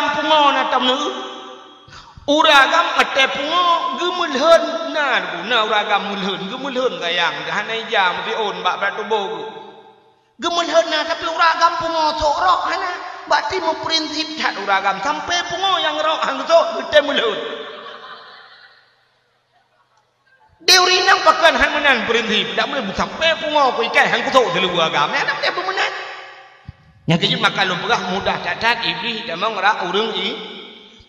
uragam pungo na tamnu uragam ate pungo gemulheun na uragam mulheun gemulheun gayang hanai jam fi on bak bertubo gemulheun na tapi uragam pungo sorok hana berarti mu prinsip cat uragam sampai pungo yang rok hang sok gede mulheun deuri nang pakan hang menan prinsip dak boleh sampai pungo ku ikai hang ku sok dulu uragam ya dak boleh menan yang kejut maka lumrah mudah cacat iblis dan mengerak urang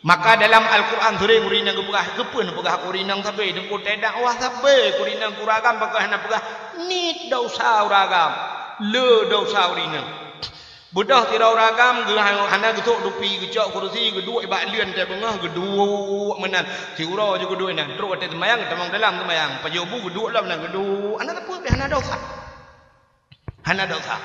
maka dalam Al-Quran sering urinang keberah kepen berah urinang sampai dengku tidak wah sampai urinang kuragam berah nak berah ni dosa uragam le dosa urinang budah tira uragam gelah hana getuk dupi gecok kursi gedua ibak lian te bengah gedua menan si uro je gedua nan terus te semayang temang dalam semayang pajobu gedua dalam nan gedua ana apa hana dosa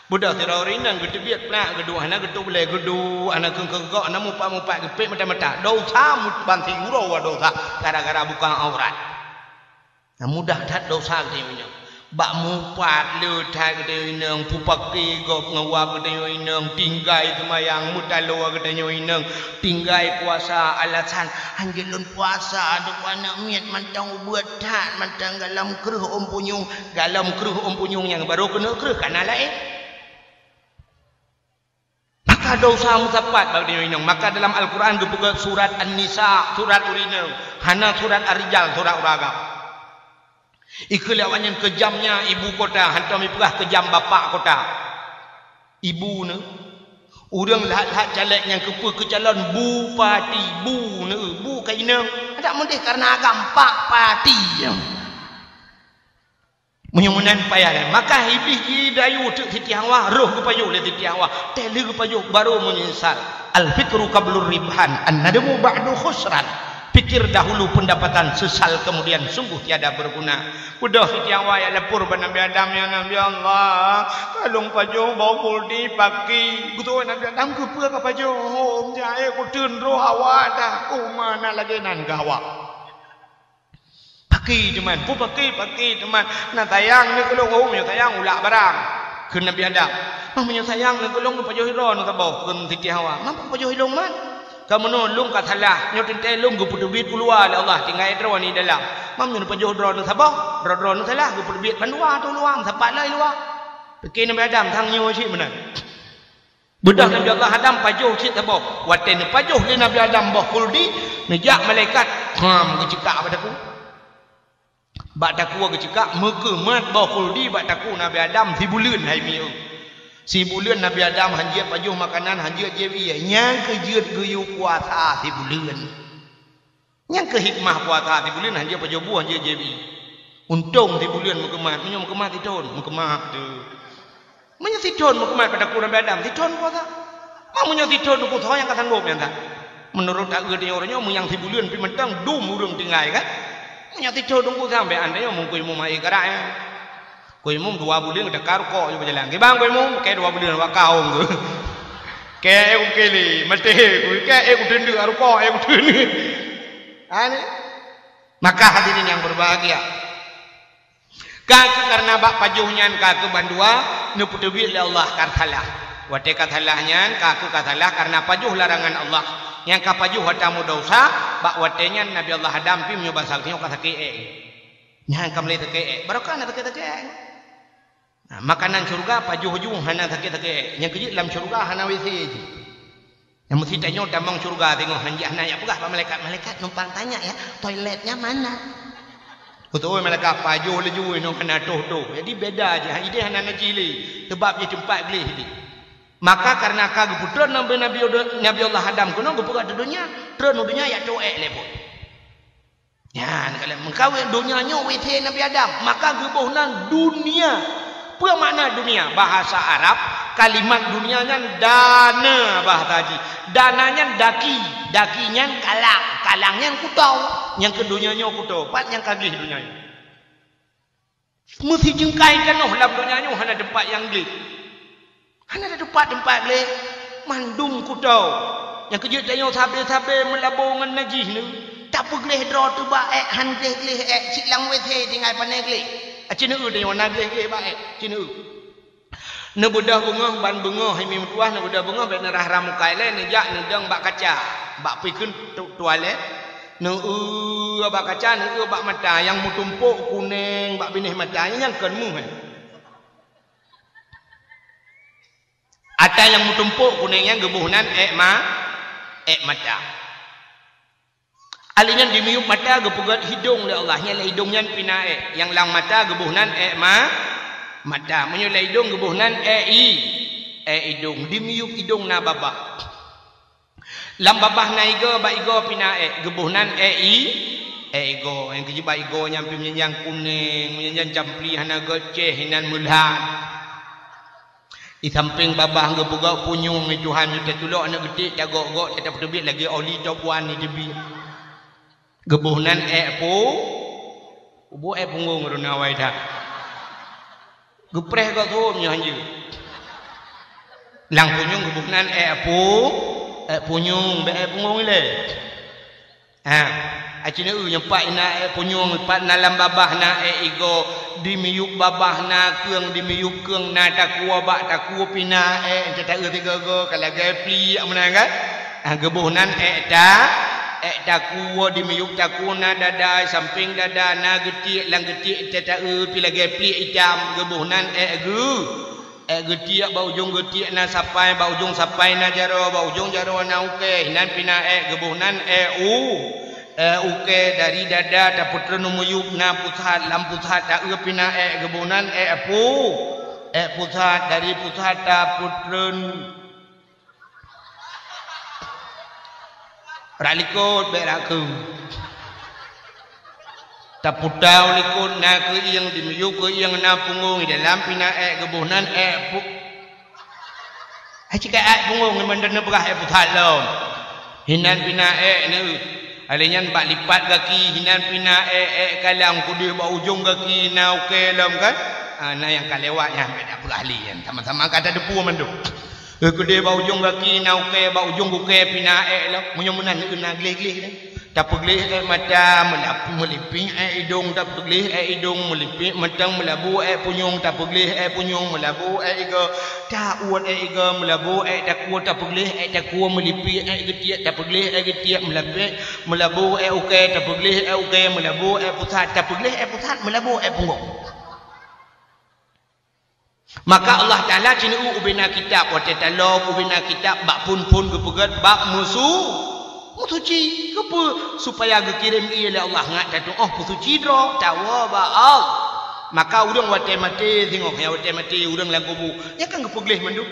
budak tira rinang gede biat nak gedua hana getu boleh gedu ana kengkegok ana mupak gepek mata dosa banti uro wa dosa gara-gara buka aurat nah mudah dat dosa gede bak mupat le thai gede inang pupaki gop ngawap gede inang tinggai semayang mutalo gede inang tinggai puasa alasan anjelun puasa duk anak miat mantang buat tat mantang galam kreuh ompunyung yang baru kena kreuh kana lain maka dosa musapat bagi urinang maka dalam Al-Quran gebuka surat An-Nisa surat urinang hana surat Ar-Rijal surat uragam ikhlawannya kejamnya ibu kota hantam iplah kejam bapak kota ibu ne urang lahat calek yang kepu ke calon bupati bu kainang ada mendih karena agam pak pati menyumunan payah maka iblis dayu tuk titihawa roh kepayu le titihawa tele kepayu baru menyesal al fikru qablur ribhan an-nadamu ba'du khusran pikir dahulu pendapatan sesal kemudian sungguh tiada berguna udah titihawa ya lepur Nabi Adam ya Nabi Allah kalung pajo bau di pagi gitu Nabi Adam ke apa pajo hom jae ku teun roh hawa dah mana lagi nan gawa pakai teman nak tayang ni kelong umnya tayang ulak barang ke Nabi Adam mamanya sayang ni kelong pajoh hiro nu tabau kun titi hawa mampu pajoh hilong man kamu no lung kat salah nyotin te lung gu putu bit keluar Allah tinggal dro ni dalam mamnya pajoh dro nu tabau dro nu salah gu putu bit panua tu luang sapat lai luar pakai Nabi Adam thang nyo si mana budak Nabi Allah Adam pajoh si tabau waten pajoh ni Nabi Adam boh kuldi nejak malaikat gecikak padaku bak taku gecikak mekemat bahul di bak taku Nabi Adam si bulan hai miu si bulan Nabi Adam hanjia pajuh makanan hanjia jewi nyang kejeut geyu puasa si bulan nyang ke hikmah puasa si bulan hanjia pajuh buah hanjia jewi untung si bulan mekemat menyo mekemat titon mekemat tu menyo titon mekemat pada ku Nabi Adam titon puasa mamunyo titon ku tho yang kasanggup yang tak menurut tak gede orangnya yang si bulan pi mentang dum urang tinggai kan nyati tidur tunggu sampai anda yang mungkin mau mai gerak ya, kau mau 2 bulan udah karko juga jalan, kebang kau mau kayak 2 bulan awak kaum tu, kayak aku keli, mesti kayak aku tendu karko, aku tendu, ane, maka hadirin yang berbahagia, kaki karena bak pajuhnya kaki bandua, nuputu bil Allah karsalah, wate karsalahnya kaki karsalah karena pajuh larangan Allah. Yang kapajuh hatamu dosa bak watenya Nabi Allah Adam pi menyoba saknya kata ke yang kamle teke barokah na teke nah makanan surga pajuh hana teke yang kejit dalam surga hana WC yang mesti tanya tamang surga tengok hanji hana ya pegah malaikat numpang tanya ya toiletnya mana betul malaikat pajuh leju no kena toh jadi beda aja ide hana najili sebab dia tempat gelih ni maka karena kagak putra Nabi Allah Adam kuno gupura dunia terus dunia ya coek lepot ya kalau mengkawin dunianya wete Nabi Adam maka gebuhnan dunia apa makna dunia bahasa Arab kalimat dunianya dana bahasa haji dananya dakinya kalangnya kutau yang kedunianya kutau pat yang kagih dunianya mesti jengkaikan dalam dunianya hana tempat yang gelih hana ada tempat le mandum kutau yang kejut tanya sabe melabongan najis ni tak pergleh dro tu baik han gleh cik lang wethe tinggal panai gleh cina u tanya nak gleh baik cina u Ne budah bunga ban bunga hai mi mutuah ne budah bunga ben rah ramukai le ne jak ne dang bak kaca bak pikun toilet ne bak kaca ne bak mata yang mutumpuk kuning bak binih mata yang kenmu Ata yang mutumpuk kuningnya gebuhnan mata. Alinya dimiup mata gepugat hidung oleh Allah. Nya hidungnya pinae. Yang lang mata gebuhnan mata. Menyula hidung gebuhnan hidung. Dimiup hidung na babah. Lam babah na igo ba igo pinae gebuhnan ego. Yang keji ba igo nyampi menyanjang kuning, menyanjang campli hana goceh hinan mulhan. Di samping babah gebuga punyung ni Tuhan kita tulok anak getik jagok-gok tak terbit lagi oli topuan ni debi. Gebuhnan ubu punggung runa wai dah. Gepreh kau tu punya hanya. Lang punyung gebuhnan punyung punggung le. Acina nyempat ina punyung pat nalam babah na ego dimiyuk babah na keung dimiyuk keung na takua bak takua pina tak tiga go kalau gapli amna kan gebuhnan takua dimiyuk takuna dada samping dada na getik lang getik tak pila gapli hitam gebuhnan getik bau ujung getik na sapai bau ujung sapai na jaro bau ujung jaro na uke hinan pina gebuhnan uke dari dada ta putra numuyuk na pusat lam pusat ta pina gebunan pusat dari pusat ta putra ralikot beraku ta putau likut na ke yang dimuyuk ke yang na punggung dalam pina gebunan cika punggung mandana berah pusat lom hinan pina ni Alinyan bak lipat kaki hinan pina kalang kudih bak ujung kaki na okey lam kan na yang kalewat yang beda pula ahli kan sama-sama kata depu mandu kudih bak ujung kaki na okey bak ujung okey pina lam munyan-munyan kena gleh-gleh dah tak pegleh mata meliping hidung tak pegleh hidung meliping matang melabu punyung tak pegleh punyung melabu ego tak uat ego melabu tak kuat tak pegleh tak kuat meliping getiak tak pegleh getiak melabu okey tak pegleh okey melabu pusat tak pegleh pusat melabu punggung. Maka Allah Taala cini ubina kitab wa tatalog ubina kitab bak pun gepegat bak musuh suci kepa supaya gekirim ia oleh Allah ngat tatu suci dro tawa baal maka urang wate mati tengok ya wate mati urang lang kubu ya kan gepegleh mandu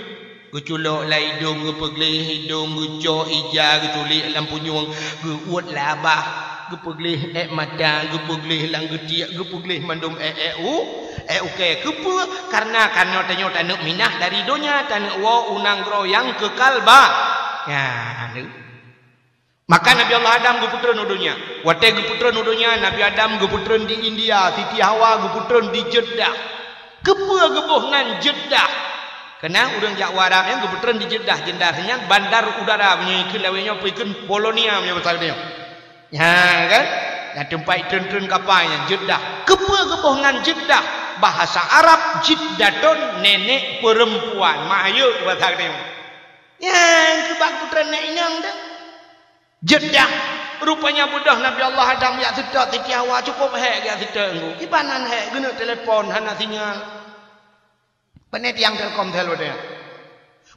geculok la hidung gepegleh hidung geco ija getulik lam punyung geuat labah gepegleh mata gepegleh lang getiak gepegleh mandum okey kepa karena tanyo tanuk minah dari dunia tanuk wa unang gro yang kekal ba ya maka Nabi Allah Adam geputran dunia. Wate geputran dunia Nabi Adam geputran di India, Siti Hawa geputran di Jeddah. Kepa gebuhnan Jeddah. Kena urang jak warap yang geputran di Jeddah jendahnya bandar udara punya ikut lawenya pergi Polonia punya pasal dia. Ya kan? Dan tempat tren-tren kapalnya Jeddah. Kepa gebuhnan Jeddah. Bahasa Arab Jiddatun nenek perempuan. Mak pasal dia. Ya, kebak putran nek inang dah. Jeddah rupanya budak Nabi Allah Adam ya sedar Siti Hawa cukup hek ya sedar engko ibanan hek guna telefon hana sinyal penet yang telkom telo dia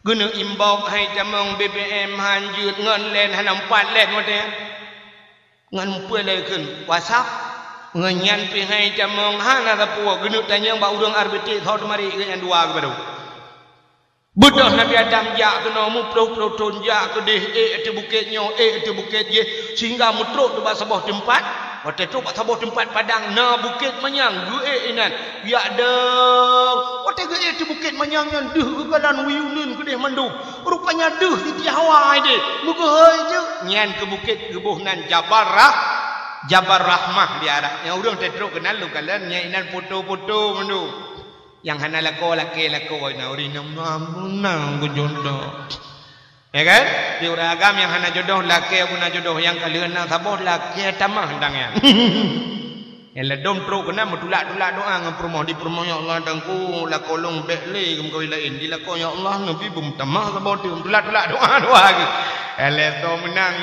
guna imbau hai jamong BBM hanjut ngan len hana 4 len dia ngan pelekeun WhatsApp nganyan pi hai jamong hana tapua guna tanya ba urang arbiti thod mari ngan dua baru budak Nabi Adam jak kena mupluk ton jak ke deh ate bukit nyo ate bukit je sehingga mutruk tu bak sebuah tempat waktu tu bak sebuah tempat padang na bukit manyang ge inan ya de waktu ge ate bukit manyang yang deh galan wiunin ke deh mandu rupanya deh Siti Hawa ide muga heuy je nyan ke bukit gebuhnan Jabal Rahmah di arah yang urang tetruk kenal lu kalian nya inan foto-foto mandu yang hana lako na uri nam jodoh ya kan di uragam yang hana jodoh laki guna jodoh yang kalian na saboh laki tamah hendang ya Yang ledom teruk kena mentulak-tulak doa dengan permoh di permoh ya Allah dangku la kolong bekle kem kau lain di la ko ya Allah nabi bum tamah sabot mentulak-tulak doa lagi. Ele to menang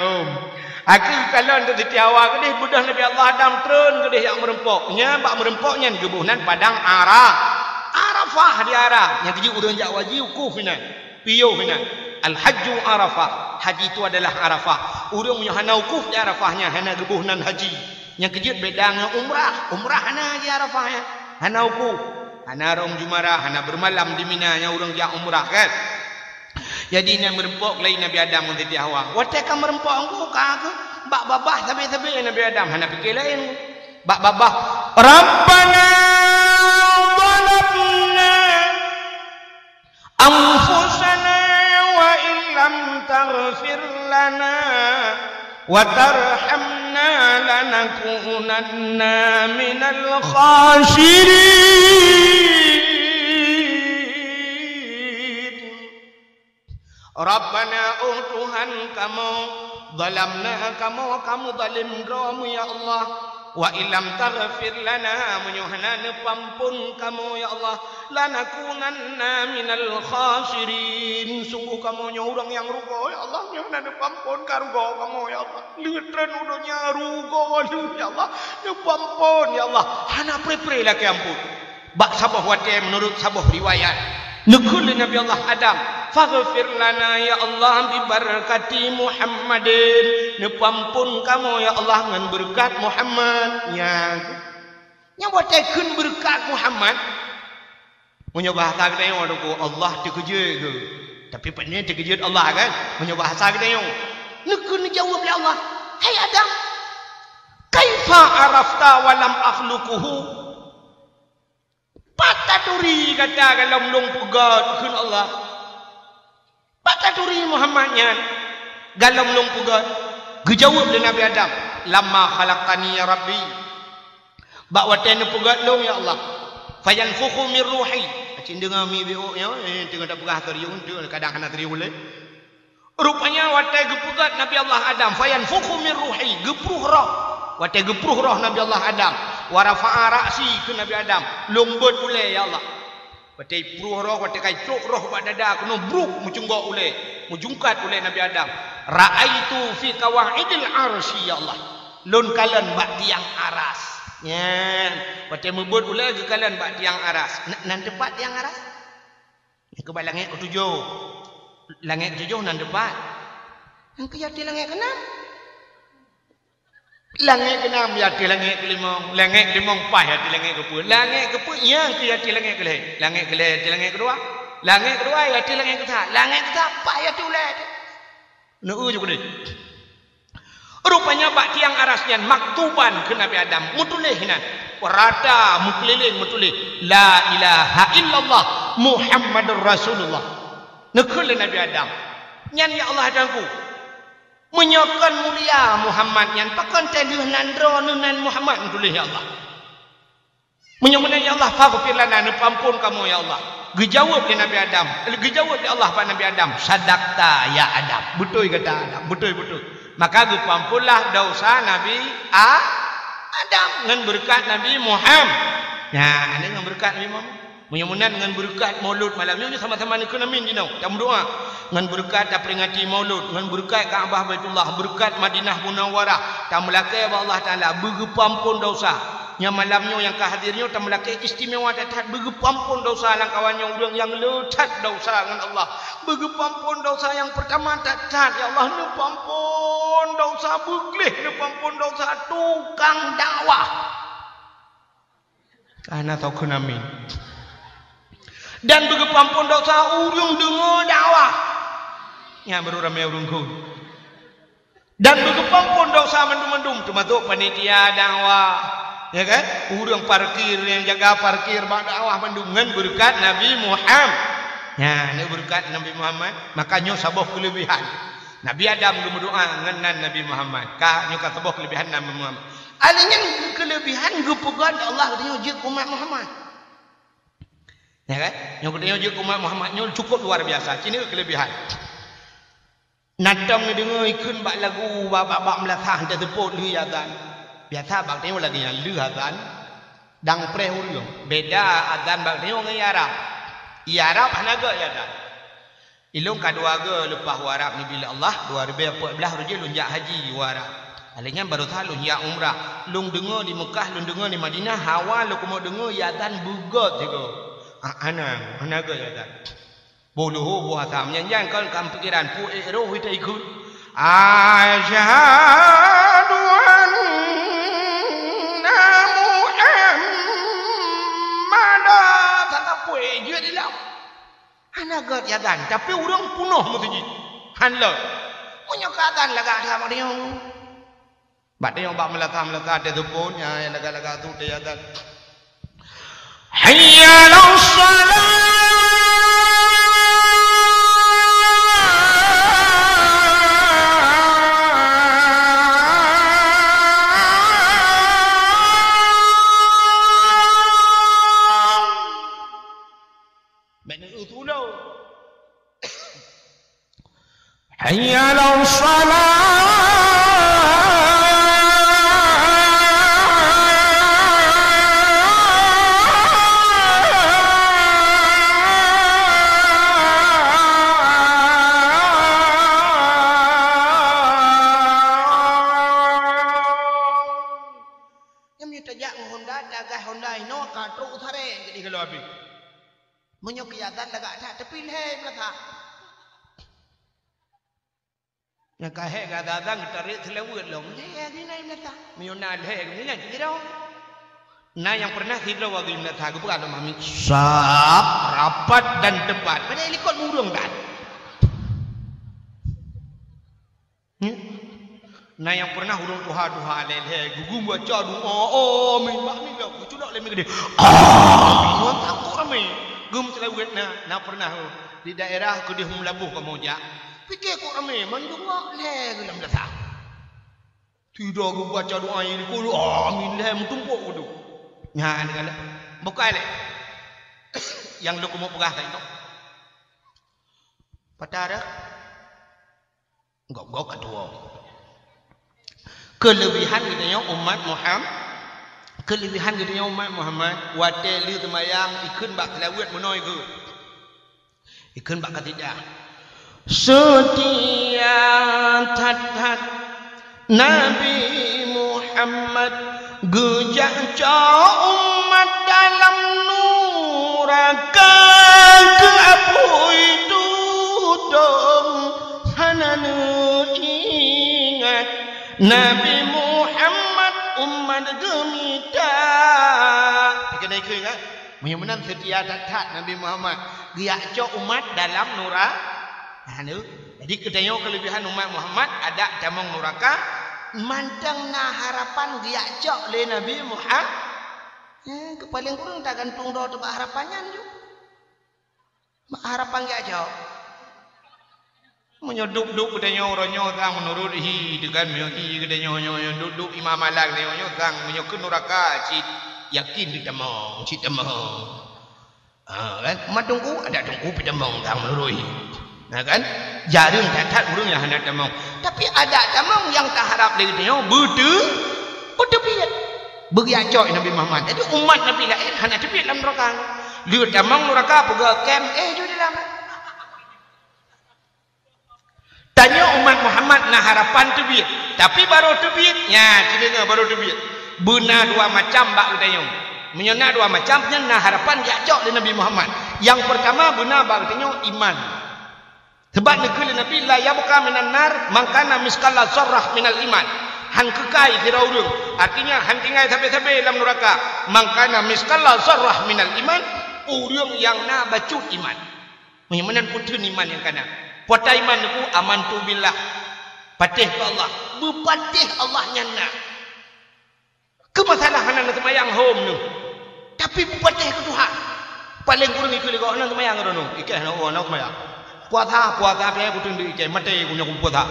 Aku kalau untuk setiawa kedih budak Nabi Allah Adam turun kedih yang merempoknya bak merempoknya gebuhnan padang Arafah di Arah yang keji urang jak wajib ukuf hina piyo hina al-hajju Arafah haji itu adalah Arafah urang punya hana ukuf di Arafahnya hana gebuhnan haji yang kejut bedanya umrah hana di Arafahnya hana ukuf hana rong jumarah hana bermalam di Mina yang urang jak umrah kan jadi yang merempok lain Nabi Adam untuk Hawa watai kan merempok engkau kau bak babah tabi-tabi Nabi Adam hana fikir lain bak babah Rabbana zalamna anfusana wa illam taghfir lana wa tarhamna lanakunanna minal khasirin Rabbana Tuhan kamu zalamna kamu zalim kamu ya Allah wa illam taghfir lana menyuhana pampun kamu ya Allah lanakunanna minal khasirin sungguh kamu orang yang rugo ya Allah menyuhana pampun karugo kamu ya Allah leutreun udunya rugo ya Allah pampun ya Allah hana pre-pre lah ke ampun bak sabah wate menurut sabah riwayat nekul Nabi Allah Adam faghfir lana ya Allah bi barakati Muhammadin nepampun kamu ya Allah ngan berkat Muhammad nya buat tekeun berkat Muhammad punya bahasa kita yang Allah dikejut ke tapi pennya dikejut Allah kan punya bahasa kita yang nekun jawab ya Allah hai Adam kaifa arafta wa lam akhluquhu pataturi kata kalau long pegat kun Allah pataturi Muhammadnya galam long pegat gejawab dengan Nabi Adam lamma khalaqtani ya Rabbi bak watan pegat long ya Allah fayanfukhu min ruhi acin dengar mi bio nya tengah tak pegah teriung kadang kana teriung le rupanya watan gepegat Nabi Allah Adam fayanfukhu min ruhi gepruh roh watan gepruh roh Nabi Allah Adam wa rafa'a ra'si ke Nabi Adam lombot ule ya Allah watai pruh roh watai kai cok roh bak dada kena bruk mucunggok ule mujungkat ule Nabi Adam ra'aitu fi qawaidil arsy ya Allah lon kalan bak tiang aras nya watai mebut ule ke kalan bak tiang aras nan tepat tiang aras ke bak langit ketujuh langit ketujuh nan tepat yang kejati langit keenam langit keenam yati langit kelima langit kelima pah yati langit ke-10 langit ke-10 yang yati langit ke-6 langit ke-6 yati langit kedua langit kedua yati langit ke-3 langit ke-3 pah yati ulai nu je kudu rupanya bak tiang arasnya maktuban ke Nabi Adam mutulih hinan rata mukeliling mutulih la ilaha illallah Muhammadur Rasulullah nekul Nabi Adam nyan ya Allah adangku menyokan mulia Muhammad yang pakan teluh nandro nunan Muhammad tulis ya Allah menyokan ya Allah faghfir lana nepampun kamu ya Allah gejawab di Nabi Adam gejawab di Allah pada Nabi Adam sadaqta ya Adam betul kata Adam betul maka gepampunlah dosa Nabi Adam dengan berkat Nabi Muhammad nah ini dengan berkat Nabi Muhammad menyamunan dengan berkat maulud malam ini sama-sama ni kena min jinau jam doa dengan berkat dah peringati maulud dengan berkat Kaabah Baitullah berkat Madinah Munawwarah tam melakai Allah Taala begepampun dosa nya malamnya yang kehadirnya tam melakai istimewa datat begepampun dosa langkawannya urang yang letat dosa dengan Allah begepampun dosa yang pertama datat ya Allah nepampun dosa beglih nepampun dosa tukang dakwah karena tahu kena min dan begepampun dosa urung dengar dakwah nya baru ramai urungku dan begepampun dosa mendum-mendum termasuk panitia dakwah ya kan urung parkir yang jaga parkir bak dakwah mendungan berkat Nabi Muhammad ya ini berkat Nabi Muhammad makanya sabah kelebihan Nabi Adam berdoa ngenan Nabi Muhammad ka nyuka sabah kelebihan Nabi Muhammad adanya kelebihan gepegan Allah dia je umat Muhammad ya kan yang kedua je umat Muhammad cukup luar biasa ini kelebihan nadam ni dengar ikun bak lagu bak melatah dah teput lu ya kan biasa bang tengok lagi yang lu azan dang prehuriung beda azan bang tengok dengan Arab Arab hanaga ya dah ilung kadua ge lepas Arab ni bila Allah 2014 rujul lunjak haji Arab alingnya baru sah lunjak umrah lung dengar di Mekah lung dengar di Madinah hawa lu mau dengar ya azan bugot juga hanaga ya dah boluh buah sam yang kan kam pikiran pu ero hita ikut asyhadu anna muhammadan tak puai dia di dalam hanaga ya dan tapi urang punuh mesti hanla punya keadaan laga sama dia bat dia bak melaka dia tu pun ya laga tu dia dan hayya las salat hayya 'alas shalah nyamnya tajak Honda dagai Honda ino ka tru thare jadi kalau abi menyok kiatan daga tak tepi leh belaka yang kahek kata datang tarik selewut long leh ni nai belaka miona leh ni nak kira nah yang pernah tidur waktu belaka aku bukan mami sap rapat dan tepat pada ikut murung dan nah yang pernah hurung duha leh gugum baca doa min mak min dak cudak le mi gede min takut ami gum selewut nah pernah di daerah Kedih Melabuh Kamojak fikir kok ramai mandungak leh dalam belaka tidak aku baca doa ini ku amin leh mentumpuk kudu nah dengan bukan leh yang lu mau pegah tadi tu patara enggak kedua kelebihan kita umat Muhammad kelebihan kita umat Muhammad wate li temayang ikun bak lawat menoi ke ikun bak ketidak setia tat Nabi Muhammad gejak umat dalam nuraka ke apoi tudong hananu ingat Nabi Muhammad umat gemita kedai ke kan menyamanan setia tat Nabi Muhammad gejak umat dalam nuraka jadi kedaya kelebihan umat Muhammad ada damang nuraka mantang na harapan dia cok le Nabi Muhammad kepaling kurang tak gantung doa tu harapannya tu harapan dia cok menyoduk kedaya orangnya tang menurut hi dengan hi kedaya orangnya duduk imam malak le orangnya tang menyokun nuraka cit yakin di damang cit damang kan matungku ada tungku pidamang tang menurut hi nah kan jarang datat burung yang hendak damang tapi ada damang yang tak harap dari dia betul piat bagi acok Nabi Muhammad itu umat Nabi lain hendak tepiat dalam neraka lihat damang neraka pegak kem di dalam tanya umat Muhammad nah harapan tepiat tapi baru tepiatnya tidak baru tepiat benar dua macam bak tanya menyena dua macam nah harapan diacok dari Nabi Muhammad yang pertama benar bak tanya iman sebab negeri Nabi la yabqa minan nar mangkana miskala zarrah minal iman han kekai diraurung artinya han tinggal sampai dalam neraka mangkana miskala zarrah minal iman urang yang na bacut iman menyamanan putun iman yang kana pota iman ku amantu billah patih ke Allah bepatih Allah nyana kemasalahan nak semayang home nu tapi bepatih ke Tuhan paling kurang ikut kau nak semayang rono ikah nak semayang puasa pe ku tung di ke mate ku nyok puasa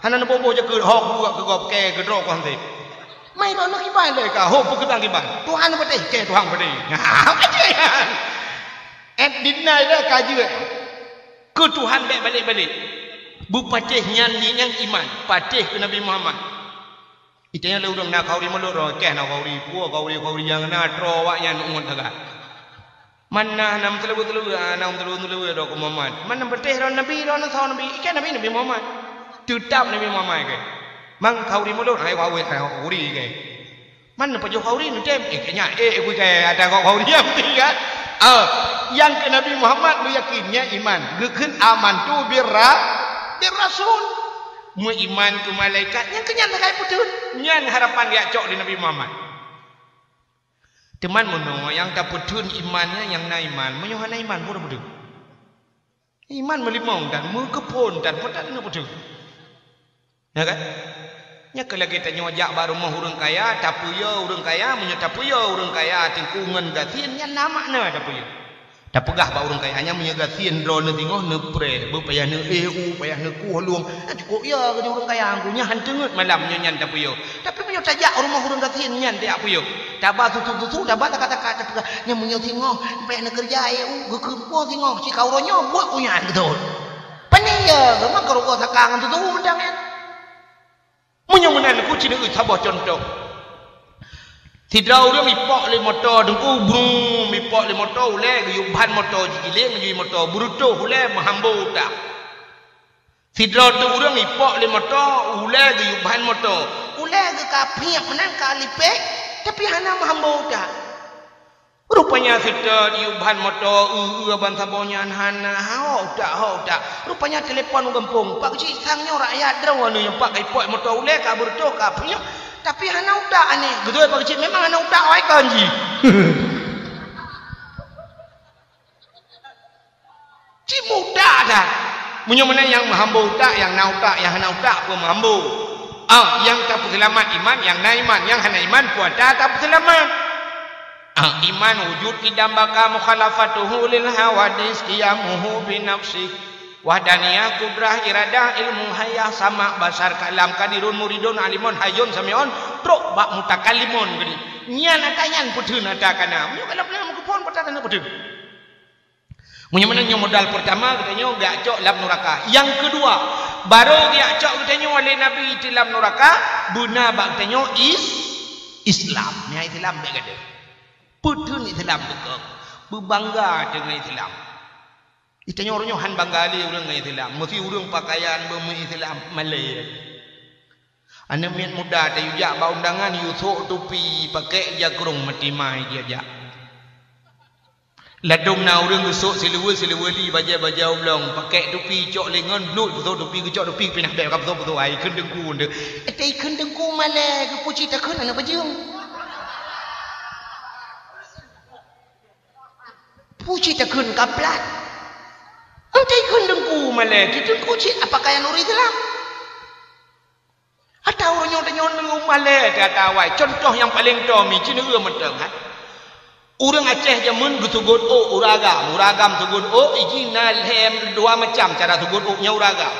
hanan bobo je ke hok ku ke gop ke drok kan te mai ro nak iban le ka hok ke bang iban Tuhan pate ke Tuhan pate aje deny dah kaji ke Tuhan balik-balik bupatih nyanyi yang iman patih ke Nabi Muhammad Itanya le urang na kauri malur ro ke na kauri pu kauri yang na tro wa yan ungun taga manna nam telu nam telu ro ko Muhammad man nam beteh ro nabi ro na thon nabi ke nabi Muhammad tudap nabi Muhammad ke mang kauri malur ai kauri ke man pa jo kauri nu tem nya ku ke ada kauri yang tiga yang ke Nabi Muhammad lu yakinnya iman gekeun aman tu Rasul mu iman ke malaikat yang kenyan kai putun nyan harapan dia cok di Nabi Muhammad teman mono yang tak putun imannya yang na iman menyohana iman pun putun iman melimong dan mengkepon dan potat na putun ya kan nya kalau kita nyojak baru mah urang kaya tapuyo urang kaya menyo tapuyo urang kaya tingkungan gatin nya nama na tapuyo dah pegah ba urang kaya hanya menjaga tien drone tingoh ne pre bepayah ne EU payah ne ku luang cukup ya ke urang kaya angku nya hanteungeut malam nya nyan tapuyo tapi menyo tajak rumah urang gatien nyan teh apuyo tabah tutu tabah kata-kata pegah nya menyo tingoh payah ne kerja EU gekeun po tingoh si kauronyo buat punya betul paniya mah karo ko sakangan tutu mendang ya menyo menan ku cina sabah contoh tidak orang ipok le motor dengku brum ipok le motor ule guyuban motor jileng guyuban motor buruto ule mahambo tak tidak tu orang ipok le motor ule guyuban motor ule ke kapiak menang kalipe tapi hana mahambo tak rupanya tidak guyuban motor ban sabonya hana hau tak rupanya telepon gempung pak cik sangnya rakyat draw anu yang pak ipok motor ule ka buruto kapiak tapi hana udak aneh gitu ya Pak Cik memang hana udak wae kanji ci muda dah munyo mana yang mahambo udak yang na udak yang hana udak pun mahambo yang tak selamat iman yang na iman yang hana iman puada tak selamat iman wujud idambaka mukhalafatuhu lil hawadis qiyamuhu bi nafsi wahdaniyah kudrah iradah ilmu hayah sama basar kalam kadirun muridun alimun hayun samion truk bak mutakalimun gini nyan atanyan putun ada kana munyo kalau pernah mengupon patatan putun munyo mana nyo modal pertama katanya gak cok lam neraka yang kedua baru dia cok katanya oleh nabi di lam neraka buna bak katanya Islam nya Islam bae gade putun Islam dekok berbangga dengan Islam itanya orangnya han banggali urang ngai Islam mesti urang pakaian bumi Islam Malay ane mian muda ta yuja ba undangan yusuk tupi pakai jagrung mati mai dia ja ladung na urang usuk silewe-silewe baja-baja oblong pakai tupi cok lengan blut betul tupi ke cok tupi pinah dak betul ai keun dengku nde etei keun dengku Malay ke puci ta keun ana bajung puci ta keun kaplat Antai kandengku malah, kita kucing apakah yang orang Islam? Ada orang yang tanya malah kata awal. Contoh yang paling domi, cina mentang. Orang Aceh zaman gutugut uragam tugut ijinal hem dua macam cara tugut nya uragam.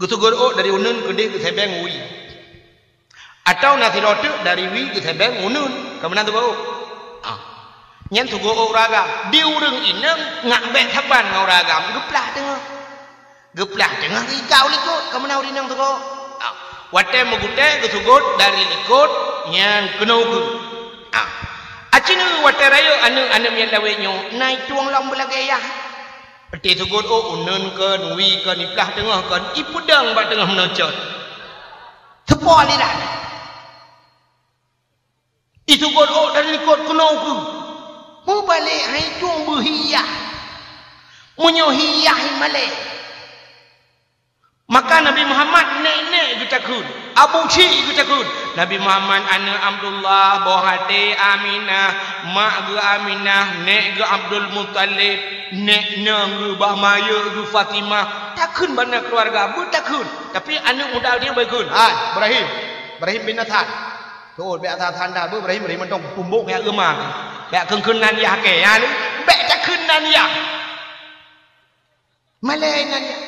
Gutugut dari unun ke ke sebeng wi. Atau nasi roti dari wi ke sebeng unun. Kemudian tugut nyan tu go uragam di urang inang ngak bet haban nguragam geplah tengah ikau likut kamana urinang tu go wate magute gutugot dari likut nyan kenogu acinu wate rayo anu mian lawe nyo nai tuang lam belagaya peti tu go unun ke wi ke niplah tengah kan ipudang ba tengah menocot tepo lidah itu go dari likut kenogu mu balik hai tuang berhiyah menyohiyah malay maka Nabi Muhammad nek takut Abu Cik takut Nabi Muhammad anak Abdullah bohate Aminah mak ge Aminah nek ge Abdul Muttalib nek nang ge Bah Maya ge Fatimah takut bana keluarga bu takut tapi anak modal dia baikun Ibrahim bin Nathan tu be Nathan dah Ibrahimมันต้องปุ่มโบกแกมาแบกขึ้นนันยาแก่ยานี่แบกจะขึ้นนันยามาเลยนันยา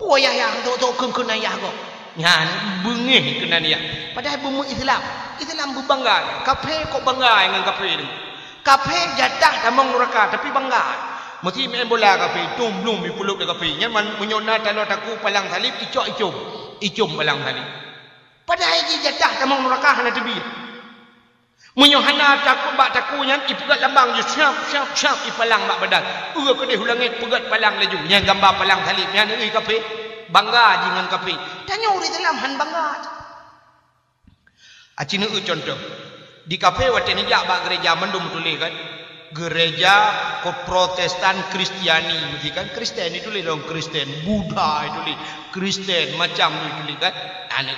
ป่วยยาโตขึ้นนันยาก็งานบึงนี่ขึ้นนันยาpadahal bumi Islam berbangga kafe kok bangga dengan kafe ini kafe jatah damang neraka tapi bangga mesti main bola kafe tum belum dipuluk kafe nya man menyona talo taku palang salib icok icum palang tali. Padahal iki jadah tamang neraka hana tebi. Munyo hana takut bak takunya ipegat lambang je syap ipalang bak badan. Ke dia hulangit pegat palang laju. Yang gambar palang tali yang ni kafe bangga jangan kafe. Tanya uri dalam han bangga. Acina contoh. Di kafe wate ni jak bak gereja mendum tulis kan. Gereja Protestan Kristiani mesti kan Kristen itu tulis dong Kristen, Buddha itu tulis Kristen macam ni tulis kan. Ane.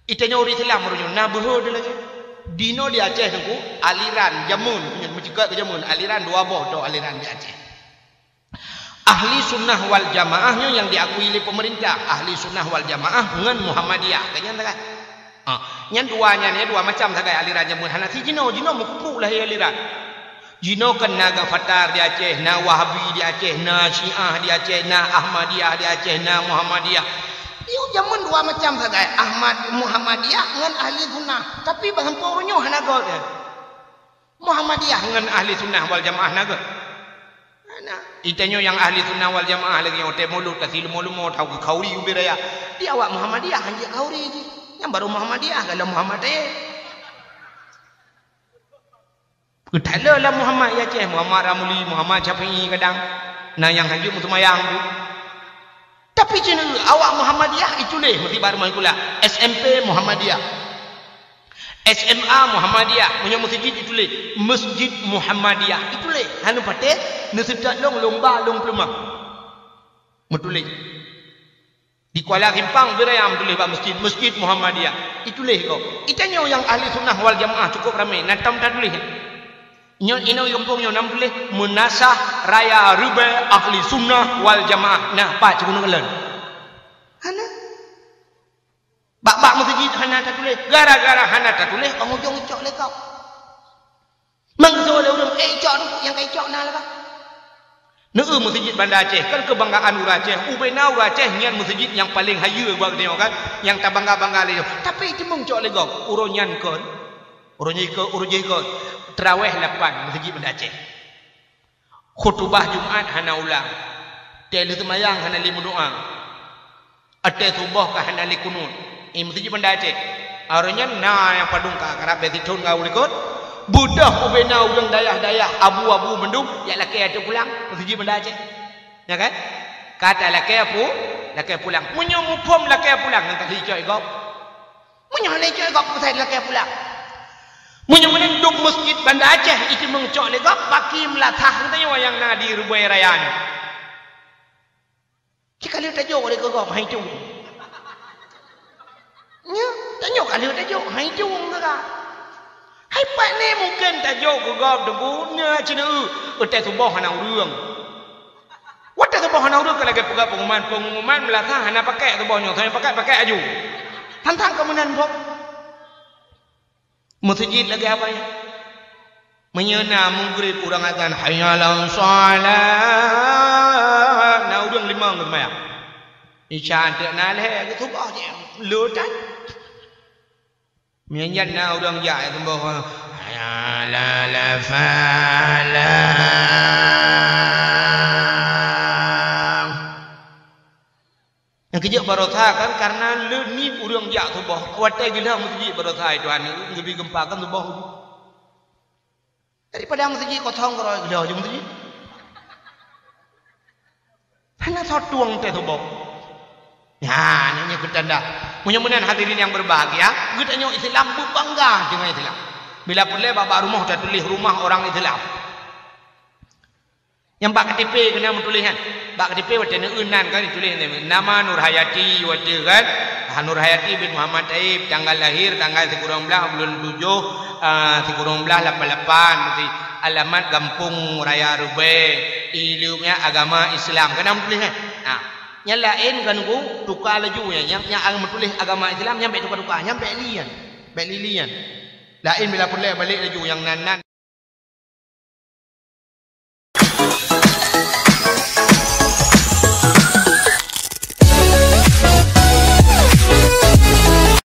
Itanya uri dalam merujuk nah beho dia lagi. Dino di Aceh tu aliran jamun punya mencegah ke jamun aliran dua boh do aliran di Aceh. Ahli sunnah wal jamaahnya yang diakui oleh pemerintah, ahli sunnah wal jamaah dengan Muhammadiyah kanya tak? Yang duanya ni dua macam tak aliran jamun Hanafi Jino mukpu lah aliran. Jino kan naga Fatar di Aceh, na Wahabi di Aceh, na Syiah di Aceh, na Ahmadiyah di Aceh, na Muhammadiyah. Dia zaman dua macam saja. Muhammadiyah dengan ahli sunnah. Tapi bahan pornya hanaga dia. Muhammadiyah dengan ahli sunnah wal jamaah naga. Itanya yang ahli sunnah wal jamaah lagi yang mulut kasih lumo tahu ke kauri ubiraya. Dia awak Muhammadiyah hanya kauri je. Yang baru Muhammadiyah kalau Muhammadiyah. Ketala lah Muhammad ya ceh, Muhammad Ramli, Muhammad Syafi'i kadang. Nah yang hajur mutumayang tu. Tapi cina awak Muhammadiyah itu leh mesti baru mangkula SMP Muhammadiyah, SMA Muhammadiyah, punya masjid itu leh Masjid Muhammadiyah itu leh. Hanu pateh nesedak lomba pelumah. Metuleh. Di Kuala Kimpang berayam tulis bab masjid Muhammadiyah. Itu leh kau. Itanya yang ahli sunnah wal jamaah cukup ramai. Natam tak tulis. Ino kampungnya nam tulis Munasah Raya Ruba Ahli Sunnah wal Jamaah. Nah, pak cikgu nak hana. Bak masjid hana tak tulis. Gara-gara hana tak tulis, penghujung icok le kau. Mangso le urang icok tu yang icok nah lah. Neu masjid Bandar Aceh kan kebanggaan urang Aceh. Ubena urang Aceh nyan masjid yang paling hayu buat dia kan, yang tak bangga-bangga le. Tapi itu mung cok le kau. Uronyan kon. Urujai kon. Terawih 8 masjid Bandar Aceh. Khutbah Jumaat hana ulang. Tele semayang hana li doa. Ate subuh ka hana li kunut. Masjid Bandar Aceh. Aranya na yang padung ka karab betitun ka ulikot. Budah ubena urang dayah-dayah abu-abu mendung ya laki ada pulang masjid Bandar Aceh. Ya kan? Kata laki pulang. Munyo mupom laki pulang nanti hijau igop. Munyo hijau igop pasal laki pulang. Munyo duk masjid Bandar Aceh itu mengcok legap pakai melatah katanya wayang nadi rubai rayanya. Jika lihat tajuk dia gop hai cung. Nya, tajuk kalau tajuk hai cung ke? Hai pak ni mungkin tajuk gop debunya cina utai subuh hana urang. Wata subuh hana urang kalau pegak pengumuman melatah hana pakai subuhnya, saya pakai aju. Tantang kemudian pok. Masjid lagi apa ya? Menyena maghrib urang azan hayya 'alas salat. Nah urang 5 sembahyang. Isya tak nak leh ke subah je. Lutan. Menyan na urang ja sembah hayya 'alal falah. Yang kejap barokah kan karena ni urang jak subah. Kuatai gila masjid barokah itu anu lebih gempa kan subah. Daripada masjid kosong kalau gila je masjid. Hanya satuang teh subah. Ya, ini ketanda. Mudah-mudahan hadirin yang berbahagia, kita nyok Islam berbangga dengan Islam. Bila boleh bapak rumah dah tulis rumah orang Islam. Yang bak KTP kena menuliskan. Bak KTP wajah unan kan ditulis nama Nur Hayati wajah kan. Nur Hayati bin Muhammad Taib, tanggal lahir tanggal 19 bulan 7 1988 mesti alamat Kampung Raya Rubai, ilmunya agama Islam. Kena menuliskan. Nah, yang lain kan ku tukar laju yang menulis agama Islam nyampe tukar-tukar nyampe lilian. Lain bila boleh balik laju yang nan